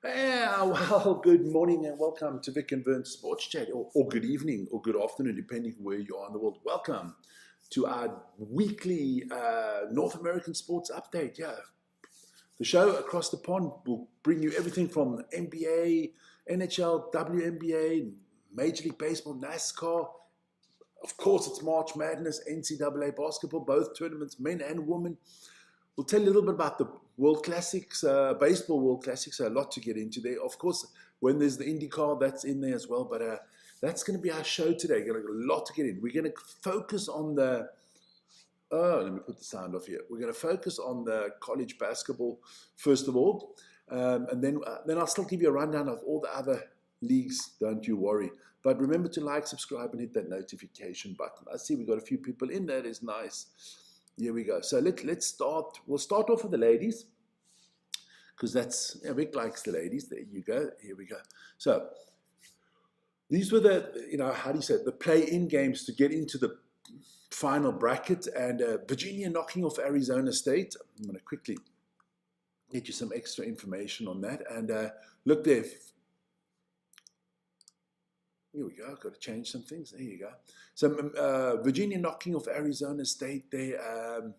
Yeah, well, good morning and welcome to Vic and Vern's Sports Chat, or good evening or good afternoon, depending where you are in the world. Welcome to our weekly North American sports update. Yeah, the show across the pond will bring you everything from NBA, NHL, WNBA, Major League Baseball, NASCAR. Of course, it's March Madness, NCAA basketball, both tournaments, men and women. We'll tell you a little bit about the World Classics, baseball World Classics, a lot to get into there. Of course, when there's the IndyCar, that's in there as well. But that's going to be our show today. Got a lot to get in. We're going to focus on the, let me put the sound off here. We're going to focus on the college basketball, first of all. And then I'll still give you a rundown of all the other leagues, don't you worry. But remember to like, subscribe, and hit that notification button. I see we got a few people in. That is nice. Here we go. So let's start. We'll start off with the ladies because that's Vic likes the ladies. There you go. Here we go. So these were the how do you say it? The play-in games to get into the final bracket, and Virginia knocking off Arizona State. I'm going to quickly get you some extra information on that. And look there. Here we go. I've got to change some things. There you go. So Virginia knocking off Arizona State there.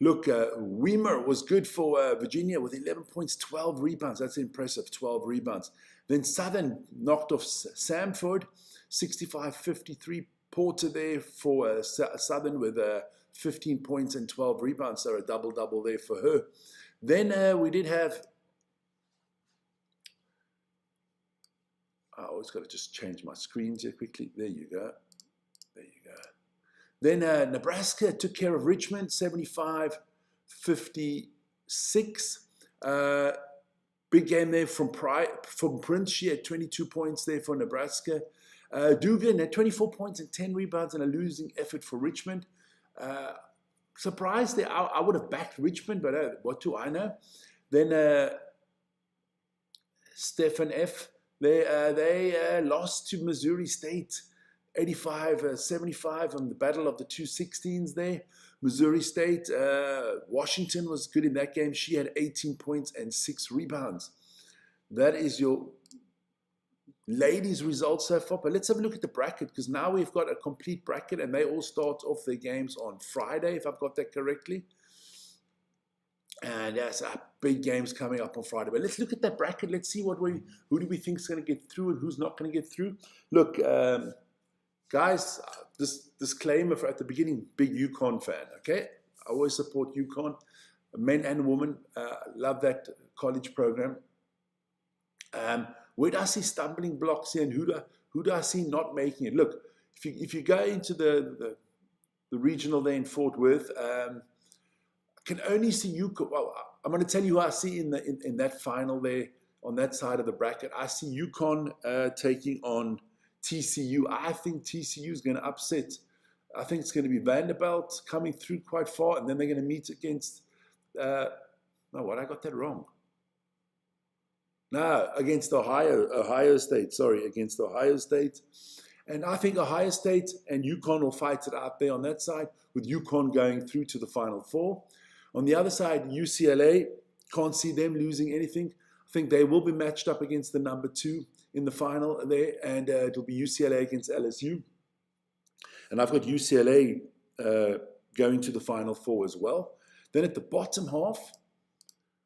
Look, Weimer was good for Virginia with 11 points, 12 rebounds. That's impressive, 12 rebounds. Then Southern knocked off Samford, 65-53. Porter there for Southern with 15 points and 12 rebounds. So a double-double there for her. Then we did have... I always got to just change my screens here quickly. There you go. There you go. Then Nebraska took care of Richmond, 75-56. Big game there from Prince. She had 22 points there for Nebraska. Dugan had 24 points and 10 rebounds in a losing effort for Richmond. Surprised there. I would have backed Richmond, but what do I know? Then Stephen F. They lost to Missouri State, 85-75 on the Battle of the 216s there. Missouri State, Washington was good in that game. She had 18 points and 6 rebounds. That is your ladies' results so far. But let's have a look at the bracket, because now we've got a complete bracket, and they all start off their games on Friday, if I've got that correctly. And that's big games coming up on Friday. But let's look at that bracket. Let's see who do we think is going to get through and who's not going to get through. Look, guys, this disclaimer at the beginning, big UConn fan, okay? I always support UConn, men and women. Love that college program. Where do I see stumbling blocks here, and who do I see not making it? Look, if you go into the regional there in Fort Worth, can only see UConn. Well, I'm going to tell you who I see in that final there on that side of the bracket. I see UConn taking on TCU. I think TCU is going to upset. I think it's going to be Vanderbilt coming through quite far, and then they're going to meet against. I got that wrong. No, against Ohio State. Sorry, against Ohio State. And I think Ohio State and UConn will fight it out there on that side, with UConn going through to the Final Four. On the other side, UCLA, can't see them losing anything. I think they will be matched up against the number 2 in the final there, and it'll be UCLA against LSU. And I've got UCLA going to the Final Four as well. Then at the bottom half,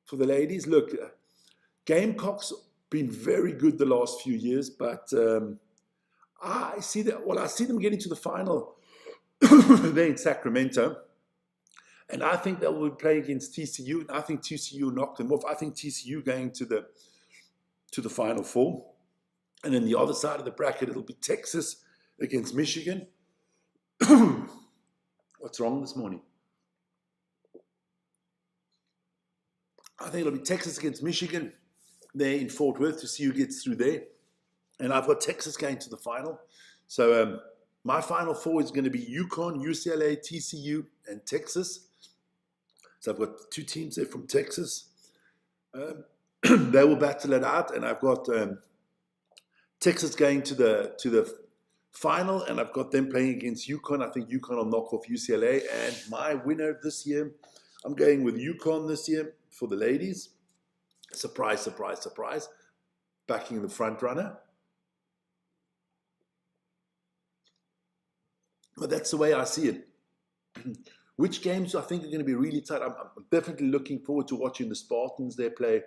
for the ladies, look, Gamecocks been very good the last few years, but I see them getting to the final there in Sacramento. And I think they will play against TCU, and I think TCU knocked them off. I think TCU going to the Final Four. And then the other side of the bracket, it'll be Texas against Michigan. What's wrong this morning? I think it'll be Texas against Michigan there in Fort Worth to see who gets through there. And I've got Texas going to the final. So my Final Four is going to be UConn, UCLA, TCU, and Texas. So I've got 2 teams there from Texas. They will battle it out, and I've got Texas going to the final, and I've got them playing against UConn. I think UConn will knock off UCLA, and my winner this year, I'm going with UConn this year for the ladies. Surprise, surprise, surprise. Backing the front runner. But that's the way I see it. Which games I think are going to be really tight? I'm definitely looking forward to watching the Spartans there play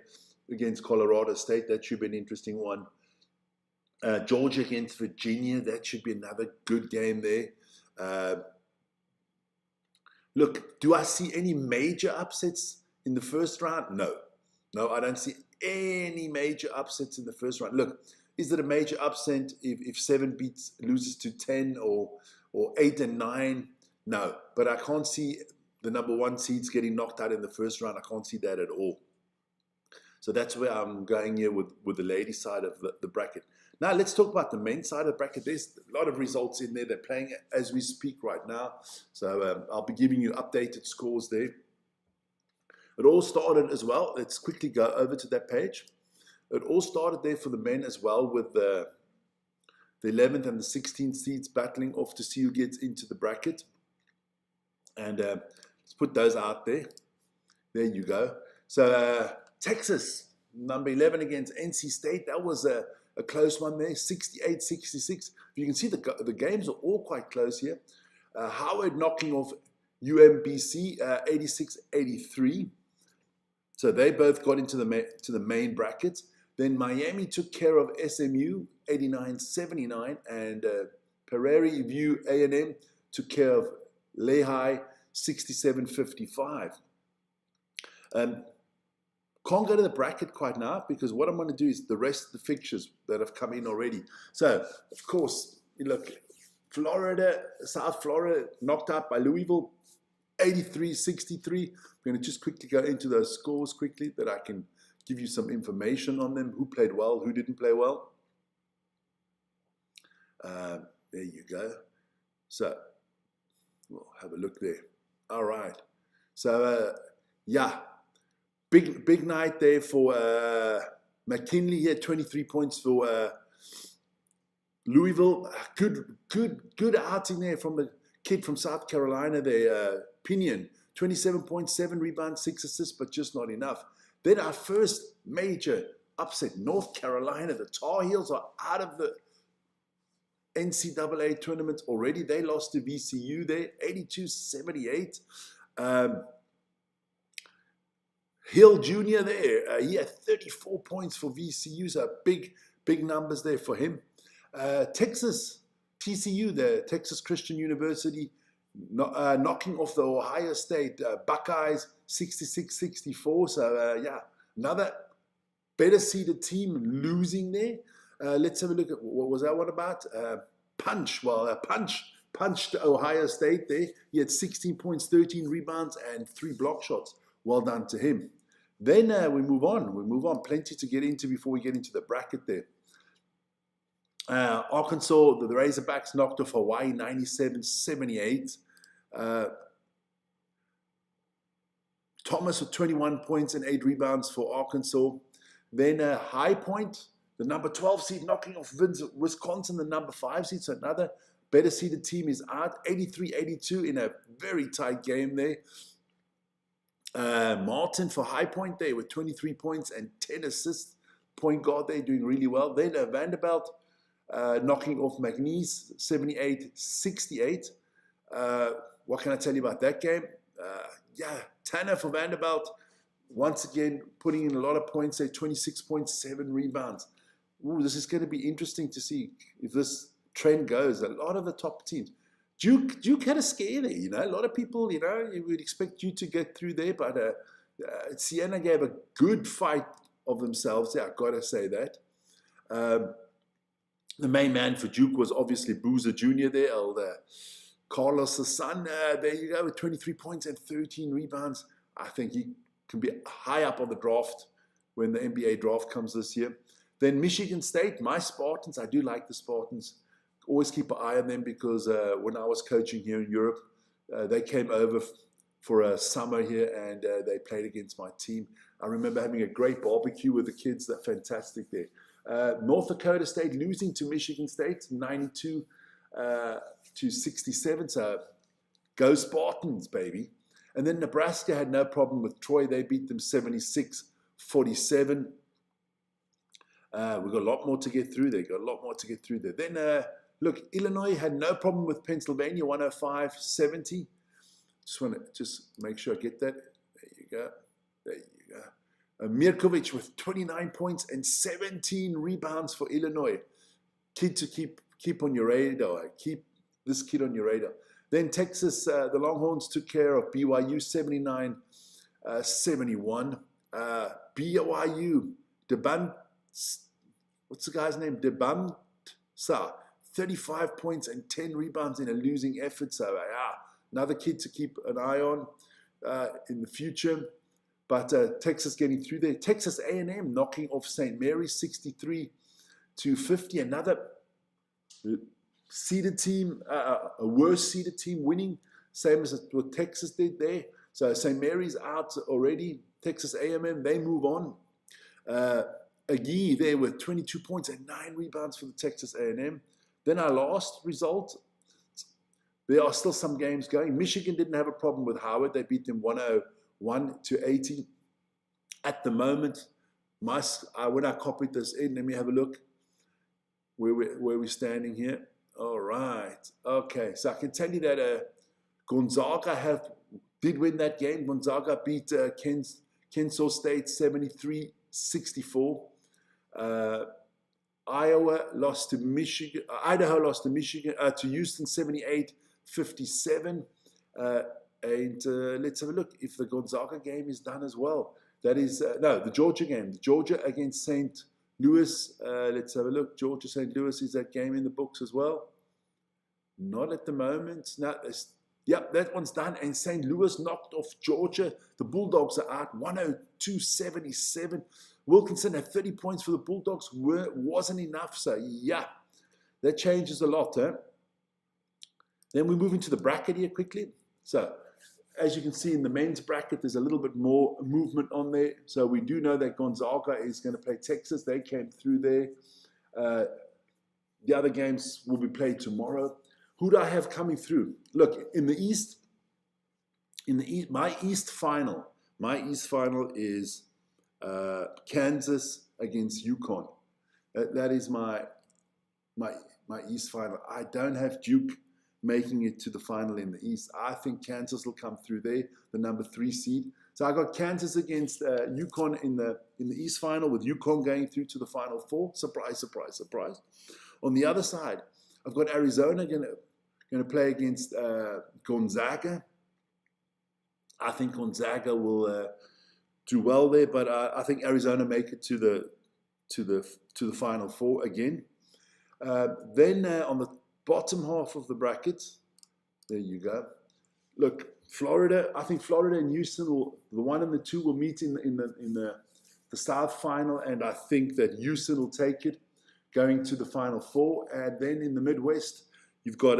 against Colorado State. That should be an interesting one. Georgia against Virginia. That should be another good game there. Look, do I see any major upsets in the first round? No. No, I don't see any major upsets in the first round. Look, is it a major upset if 7 loses to 10 or 8 and 9? No, but I can't see the number 1 seeds getting knocked out in the first round. I can't see that at all. So that's where I'm going here with the ladies' side of the bracket. Now let's talk about the men's side of the bracket. There's a lot of results in there. They're playing as we speak right now. So I'll be giving you updated scores there. It all started as well. Let's quickly go over to that page. It all started there for the men as well, with the 11th and the 16th seeds battling off to see who gets into the bracket. And let's put those out there. There you go. So Texas, number 11 against NC State. That was a close one there, 68-66. You can see the games are all quite close here. Howard knocking off UMBC 86-83. So they both got into the main bracket. Then Miami took care of SMU 89-79, and Prairie View A&M took care of Lehigh 67-55. Can't go to the bracket quite now because what I'm going to do is the rest of the fixtures that have come in already. So, of course, you look, South Florida knocked out by Louisville 83-63. I'm going to just quickly go into those scores quickly that I can give you some information on them, who played well, who didn't play well. There you go. So, we'll have a look there. All right. So, yeah. Big night there for McKinley here, 23 points for Louisville. Good outing there from the kid from South Carolina there, Pinion. 27.7 rebounds, 6 assists, but just not enough. Then our first major upset, North Carolina. The Tar Heels are out of the NCAA tournament already. They lost to VCU there, 82-78. Hill Jr. there, he had 34 points for VCU, so big numbers there for him. Texas, TCU, the Texas Christian University, knocking off the Ohio State Buckeyes 66-64. So, yeah, another better seeded team losing there. Let's have a look at what was that one about? Punch. Well, Punch punched Ohio State there. He had 16 points, 13 rebounds, and 3 block shots. Well done to him. Then we move on. Plenty to get into before we get into the bracket there. Arkansas, the Razorbacks knocked off Hawaii 97-78. Thomas with 21 points and 8 rebounds for Arkansas. Then High Point, the number 12 seed, knocking off Wisconsin, the number 5 seed. So another better seeded team is out, 83-82 in a very tight game there. Martin for High Point there with 23 points and 10 assists. Point guard there doing really well. Then Vanderbilt knocking off McNeese 78-68. What can I tell you about that game? Tanner for Vanderbilt once again putting in a lot of points there, 26.7 rebounds. Ooh, this is going to be interesting to see if this trend goes. A lot of the top teams. Duke had a scare there, you know. A lot of people, you know, you would expect you to get through there, but Siena gave a good fight of themselves. Yeah, I've got to say that. The main man for Duke was obviously Boozer Jr. there, Carlos' son. There you go, with 23 points and 13 rebounds. I think he can be high up on the draft when the NBA draft comes this year. Then Michigan State, my Spartans. I do like the Spartans. Always keep an eye on them because when I was coaching here in Europe, they came over for a summer here and they played against my team. I remember having a great barbecue with the kids. They're fantastic there. North Dakota State losing to Michigan State, 92-67. So go Spartans, baby. And then Nebraska had no problem with Troy. They beat them 76-49. 47. We've got a lot more to get through there. Then, look, Illinois had no problem with Pennsylvania, 105-70. Just want to make sure I get that. There you go. Mirkovic with 29 points and 17 rebounds for Illinois. Kid to keep on your radar. Keep this kid on your radar. Then Texas, the Longhorns took care of BYU 79-71. BYU, what's the guy's name? Debamsa, 35 points and 10 rebounds in a losing effort. So another kid to keep an eye on in the future. But Texas getting through there. Texas A&M knocking off St. Mary's 63-50. Another seeded team, a worse seeded team winning, same as what Texas did there. So St. Mary's out already. Texas A&M, they move on. Agee there with 22 points and 9 rebounds for the Texas A&M. Then our last result, there are still some games going. Michigan didn't have a problem with Howard. They beat them 101-80. At the moment, when I copied this in, let me have a look where we're standing here. All right. Okay, so I can tell you that Gonzaga did win that game. Gonzaga beat Kennesaw State 73-64. Idaho lost to Michigan to Houston 78-57. And let's have a look if the Gonzaga game is done as well. That is the Georgia game. Georgia against St. Louis. Let's have a look. Georgia St. Louis, is that game in the books as well? Not at the moment. No. Yep, that one's done. And St. Louis knocked off Georgia. The Bulldogs are out 102-77. Wilkinson had 30 points for the Bulldogs. Wasn't enough. So, yeah, that changes a lot. Huh? Then we move into the bracket here quickly. So, as you can see in the men's bracket, there's a little bit more movement on there. So, we do know that Gonzaga is going to play Texas. They came through there. The other games will be played tomorrow. Who do I have coming through? Look, in the East, my East final is Kansas against UConn. That is my East final. I don't have Duke making it to the final in the East. I think Kansas will come through there, the number 3 seed. So I got Kansas against UConn in the East final, with UConn going through to the Final Four. Surprise, surprise, surprise. On the other side, I've got Arizona going to play against Gonzaga. I think Gonzaga will do well there, but I think Arizona make it to the Final Four again. Then on the bottom half of the bracket, there you go. Look, Florida. I think Florida and Houston the 1 and the 2 will meet in the South final, and I think that Houston will take it, going to the Final Four. And then in the Midwest, you've got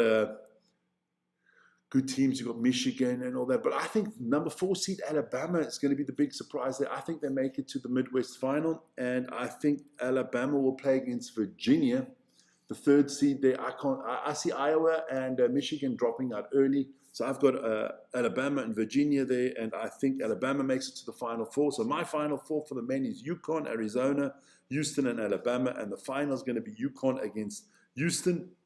good teams. You've got Michigan and all that. But I think number 4 seed Alabama is going to be the big surprise there. I think they make it to the Midwest final. And I think Alabama will play against Virginia, the 3rd seed there. I see Iowa and Michigan dropping out early. So I've got Alabama and Virginia there. And I think Alabama makes it to the Final Four. So my Final Four for the men is UConn, Arizona, Houston, and Alabama. And the final is going to be UConn against Houston.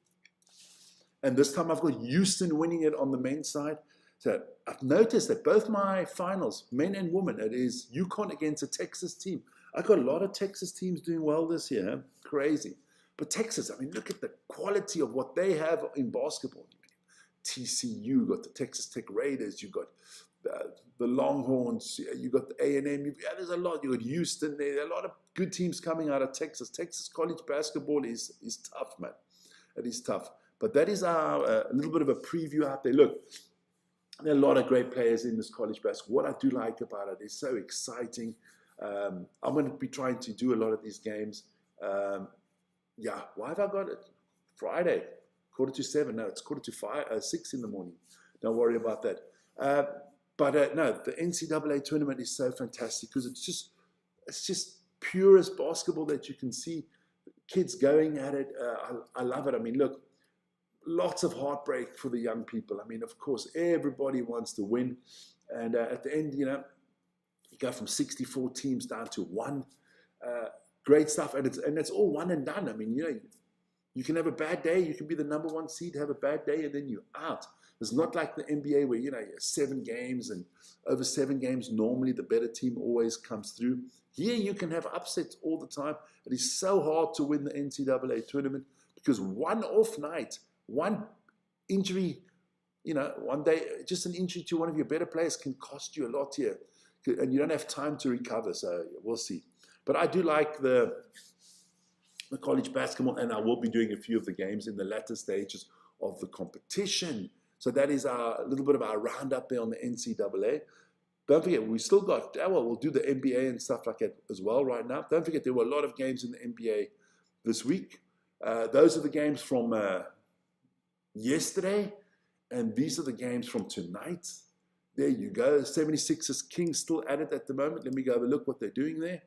And this time I've got Houston winning it on the men's side. So I've noticed that both my finals, men and women, it is UConn against a Texas team. I've got a lot of Texas teams doing well this year. Huh? Crazy. But Texas, I mean, look at the quality of what they have in basketball. TCU, got the Texas Tech Raiders, you got the Longhorns, you got the A&M. There's a lot. You got Houston there. There are a lot of good teams coming out of Texas. Texas college basketball is tough, man. It is tough. But that is a little bit of a preview out there. Look, there are a lot of great players in this college basketball. What I do like about it is so exciting. I'm going to be trying to do a lot of these games. Why have I got it? Friday, 6:45. No, it's 6 in the morning. Don't worry about that. But the NCAA tournament is so fantastic because it's just purest basketball that you can see. Kids going at it. I love it. I mean, look, lots of heartbreak for the young people. I mean, of course, everybody wants to win. And at the end, You go from 64 teams down to one. Great stuff, and it's all one and done. I mean, you can have a bad day. You can be the number one seed, have a bad day, and then you're out. It's not like the NBA where, 7 games, and over 7 games, normally the better team always comes through. Here you can have upsets all the time. It is so hard to win the NCAA tournament because one off night, one injury, one day, just an injury to one of your better players can cost you a lot here. And you don't have time to recover, so we'll see. But I do like the college basketball, and I will be doing a few of the games in the latter stages of the competition. So that is a little bit of our roundup there on the NCAA. Don't forget, we still got, we'll do the NBA and stuff like that as well right now. Don't forget, there were a lot of games in the NBA this week. Those are the games from yesterday, and these are the games from tonight. There you go. 76ers Kings still at it at the moment. Let me go have a look what they're doing there.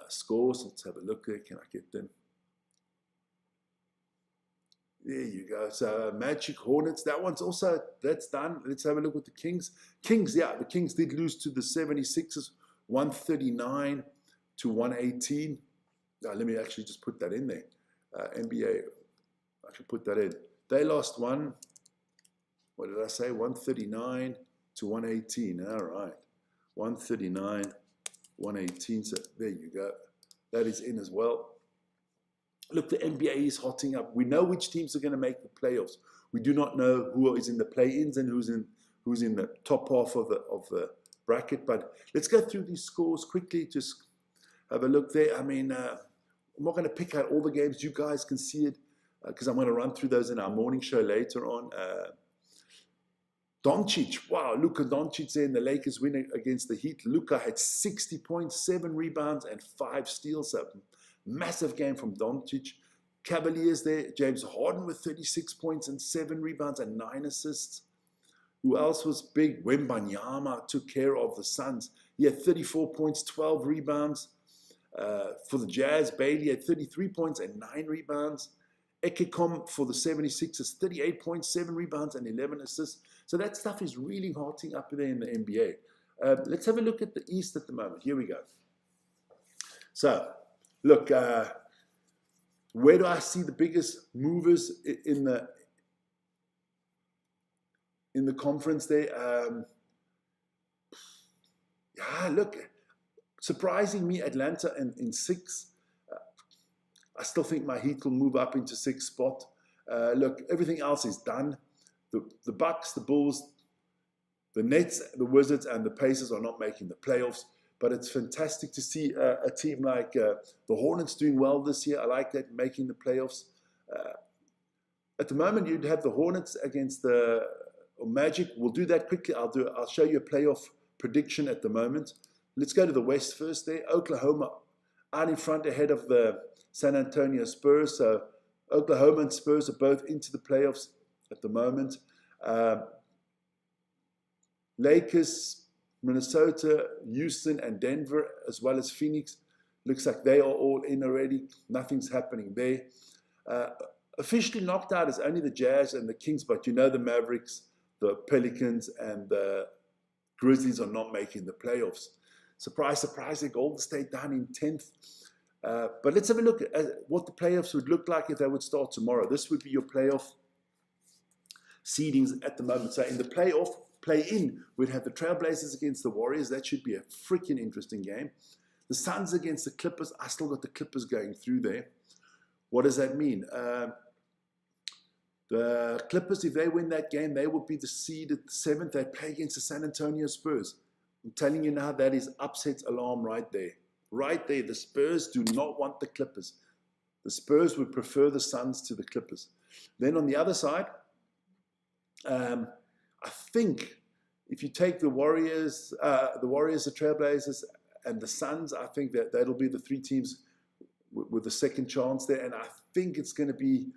Scores, let's have a look there. Can I get them? There you go. So Magic Hornets, that's done. Let's have a look with the Kings. The Kings did lose to the 76ers, 139 to 118. Let me actually just put that in there. NBA, I can put that in. They lost one. What did I say? 139 to 118. All right. 139, 118. So there you go. That is in as well. Look, the NBA is hotting up. We know which teams are going to make the playoffs. We do not know who is in the play-ins and who's in the top half of the bracket. But let's go through these scores quickly. Just have a look there. I mean, I'm not going to pick out all the games. You guys can see it because I'm going to run through those in our morning show later on. Doncic, wow, Luka Doncic there in the Lakers win against the Heat. Luka had 60 points, 7 rebounds, and 5 steals. So massive game from Doncic. Cavaliers there, James Harden with 36 points and 7 rebounds and 9 assists. Who else was big? Wembanyama took care of the Suns. He had 34 points, 12 rebounds. For the Jazz, Bailey had 33 points and 9 rebounds. Ekekom for the 76ers, 38 points, 7 rebounds, and 11 assists. So that stuff is really hotting up there in the NBA. Let's have a look at the East at the moment. Here we go. So, look, where do I see the biggest movers in the conference there? Look, surprising me, Atlanta in 6. I still think my Heat will move up into 6th spot. Look, everything else is done. The Bucks, the Bulls, the Nets, the Wizards, and the Pacers are not making the playoffs. But it's fantastic to see a team like the Hornets doing well this year. I like that, making the playoffs. At the moment, you'd have the Hornets against the Magic. We'll do that quickly. I'll show you a playoff prediction at the moment. Let's go to the West first there. Oklahoma out in front ahead of the San Antonio Spurs. So Oklahoma and Spurs are both into the playoffs at the moment. Lakers, Minnesota, Houston, and Denver, as well as Phoenix. Looks like they are all in already. Nothing's happening there. Officially knocked out is only the Jazz and the Kings, but the Mavericks, the Pelicans, and the Grizzlies are not making the playoffs. Surprise, surprise, the Golden State down in 10th. But let's have a look at what the playoffs would look like if they would start tomorrow. This would be your playoff seedings at the moment. So in the play-in, we'd have the Trailblazers against the Warriors. That should be a freaking interesting game. The Suns against the Clippers. I still got the Clippers going through there. What does that mean? The Clippers, if they win that game, they will be the seed at 7th. They play against the San Antonio Spurs. I'm telling you now, that is upset alarm right there. Right there, the Spurs do not want the Clippers. The Spurs would prefer the Suns to the Clippers. Then on the other side, I think if you take the Warriors, the Trailblazers, and the Suns, I think that that'll be the 3 teams with the second chance there. And I think it's going to be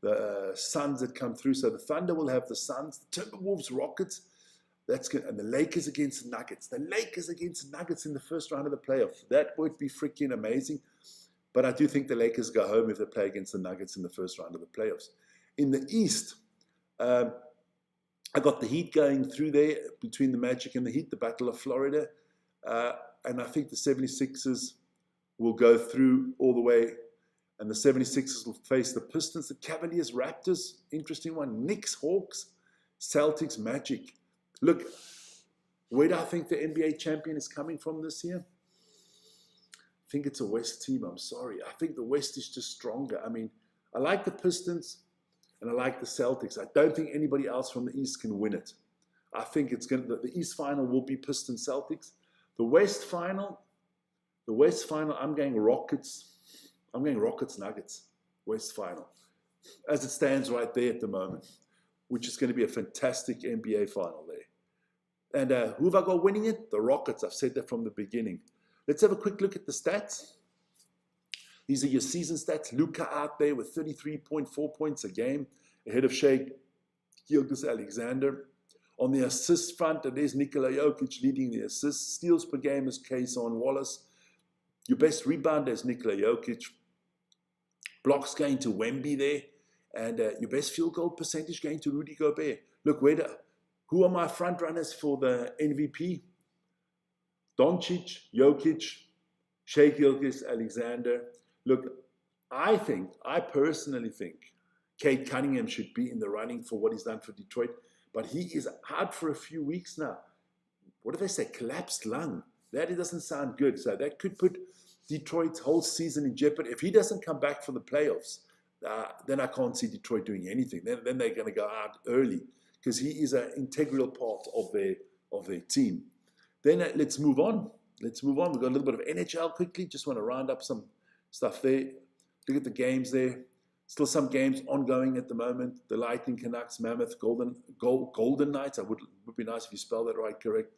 the Suns that come through. So the Thunder will have the Suns, the Timberwolves, Rockets. That's good. And the Lakers against the Nuggets. The Lakers against the Nuggets in the first round of the playoffs. That would be freaking amazing. But I do think the Lakers go home if they play against the Nuggets in the first round of the playoffs. In the East, I got the Heat going through there between the Magic and the Heat, the Battle of Florida. And I think the 76ers will go through all the way. And the 76ers will face the Pistons, the Cavaliers, Raptors, interesting one, Knicks, Hawks, Celtics, Magic. Look, where do I think the NBA champion is coming from this year? I think it's a West team, I'm sorry. I think the West is just stronger. I mean, I like the Pistons and I like the Celtics. I don't think anybody else from the East can win it. I think it's going to, the East final will be Pistons, Celtics. The West final, I'm going Rockets. I'm going Rockets, Nuggets, West final. As it stands right there at the moment, which is going to be a fantastic NBA final there. And who have I got winning it? The Rockets. I've said that from the beginning. Let's have a quick look at the stats. These are your season stats. Luka out there with 33.4 points a game, ahead of Shai Gilgeous-Alexander. On the assist front, it is Nikola Jokic leading the assists. Steals per game is Kayson Wallace. Your best rebounder is Nikola Jokic. Blocks going to Wemby there. And your best field goal percentage going to Rudy Gobert. Look, who are my front runners for the MVP? Doncic, Jokic, Shai Gilgeous-Alexander. Look, I personally think Cade Cunningham should be in the running for what he's done for Detroit. But he is out for a few weeks now. What do they say? Collapsed lung. That doesn't sound good. So that could put Detroit's whole season in jeopardy. If he doesn't come back for the playoffs, then I can't see Detroit doing anything. Then they're going to go out early because he is an integral part of their team. Then let's move on. We've got a little bit of NHL quickly. Just want to round up some stuff there. Look at the games there. Still some games ongoing at the moment. The Lightning, Canucks, Mammoth, Golden Knights. It would be nice if you spell that right, correct.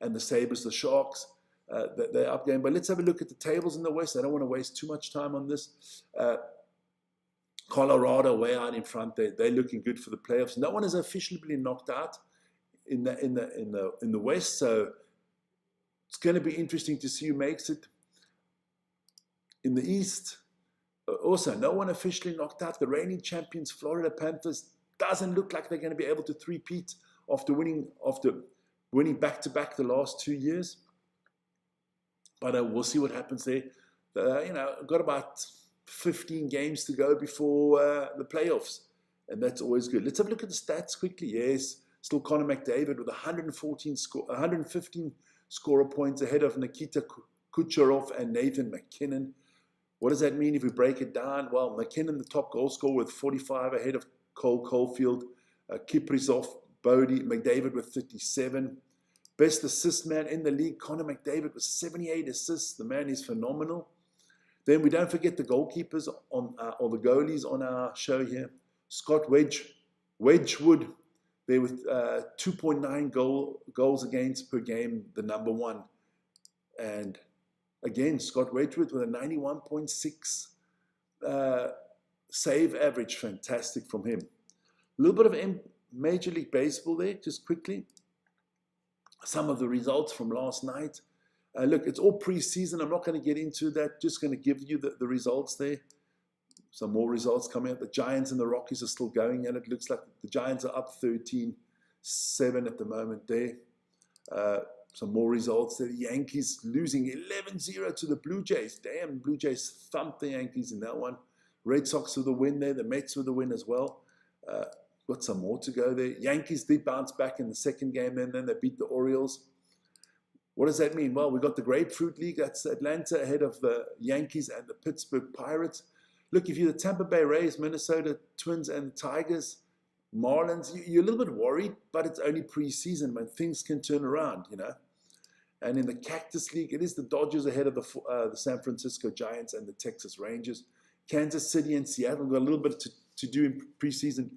And the Sabres, the Sharks. They're up game. But let's have a look at the tables in the West. I don't want to waste too much time on this. Colorado way out in front. They're looking good for the playoffs. No one has officially been knocked out in the West. So it's going to be interesting to see who makes it. In the East, also, no one officially knocked out. The reigning champions, Florida Panthers, doesn't look like they're going to be able to three-peat after winning back-to-back the last 2 years. But we'll see what happens there. Got about 15 games to go before the playoffs, and that's always good. Let's have a look at the stats quickly. Yes, still Connor McDavid with 115 scorer points ahead of Nikita Kucherov and Nathan McKinnon. What does that mean if we break it down? Well, McKinnon, the top goal scorer with 45 ahead of Cole Caulfield, Kaprizov, Bodie, McDavid with 37. Best assist man in the league, Connor McDavid with 78 assists. The man is phenomenal. Then we don't forget the goalkeepers or the goalies on our show here. Scott Wedgwood, there with 2.9 goals against per game, the number one. And again, Scott Wedgwood with a 91.6 save average. Fantastic from him. A little bit of Major League Baseball there, just quickly. Some of the results from last night. Look, it's all preseason. I'm not going to get into that. Just going to give you the results there. Some more results coming out. The Giants and the Rockies are still going, and it looks like the Giants are up 13-7 at the moment there. Some more results there. The Yankees losing 11-0 to the Blue Jays. Damn, Blue Jays thumped the Yankees in that one. Red Sox with the win there. The Mets with the win as well. Got some more to go there. Yankees did bounce back in the second game, and then they beat the Orioles. What does that mean? Well, we got the Grapefruit League. That's Atlanta ahead of the Yankees and the Pittsburgh Pirates. Look, if you're the Tampa Bay Rays, Minnesota Twins, and Tigers, Marlins, you're a little bit worried, but it's only preseason when things can turn around, And in the Cactus League, it is the Dodgers ahead of the San Francisco Giants and the Texas Rangers. Kansas City and Seattle got a little bit to do in preseason.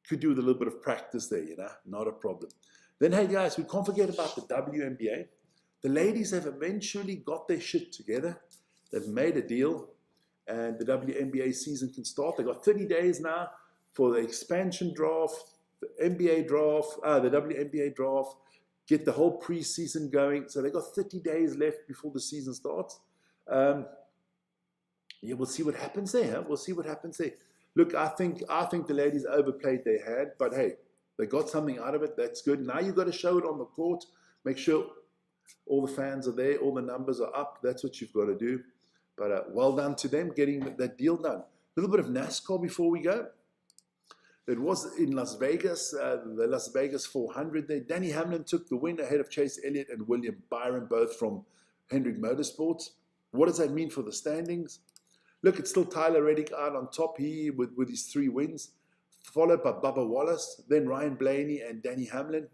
Could do with a little bit of practice there, not a problem. Then, hey guys, we can't forget about the WNBA. The ladies have eventually got their shit together. They've made a deal, and the WNBA season can start. They've got 30 days now for the expansion draft, the NBA draft, the WNBA draft, get the whole preseason going. So they've got 30 days left before the season starts. We'll see what happens there. We'll see what happens there. Look, I think the ladies overplayed their hand, but hey, They got something out of it. That's good. Now you've got to show it on the court. Make sure all the fans are there. All the numbers are up. That's what you've got to do. But well done to them getting that deal done. A little bit of NASCAR before we go. It was in Las Vegas, the Las Vegas 400 there. Danny Hamlin took the win ahead of Chase Elliott and William Byron, both from Hendrick Motorsports. What does that mean for the standings? Look, it's still Tyler Reddick out on top here with his 3 wins, followed by Bubba Wallace, then Ryan Blaney and Danny Hamlin.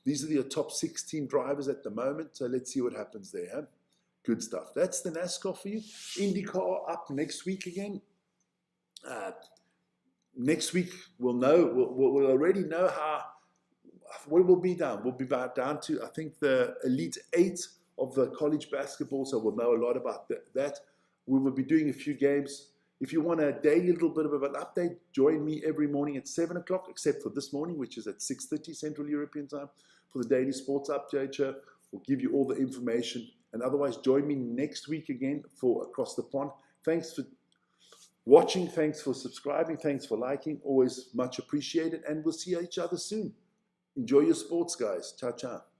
These are the top 16 drivers at the moment, so let's see what happens there. Huh? Good stuff. That's the NASCAR for you. IndyCar up next week again. Next week we'll already know what will be down. We'll be down to, I think, the Elite 8 of the college basketball, so we'll know a lot about that. We will be doing a few games. If you want a daily little bit of an update, join me every morning at 7 o'clock, except for this morning, which is at 6:30 Central European Time, for the daily sports update show. We'll give you all the information. And otherwise, join me next week again for Across the Pond. Thanks for watching. Thanks for subscribing. Thanks for liking. Always much appreciated. And we'll see each other soon. Enjoy your sports, guys. Ciao, ciao.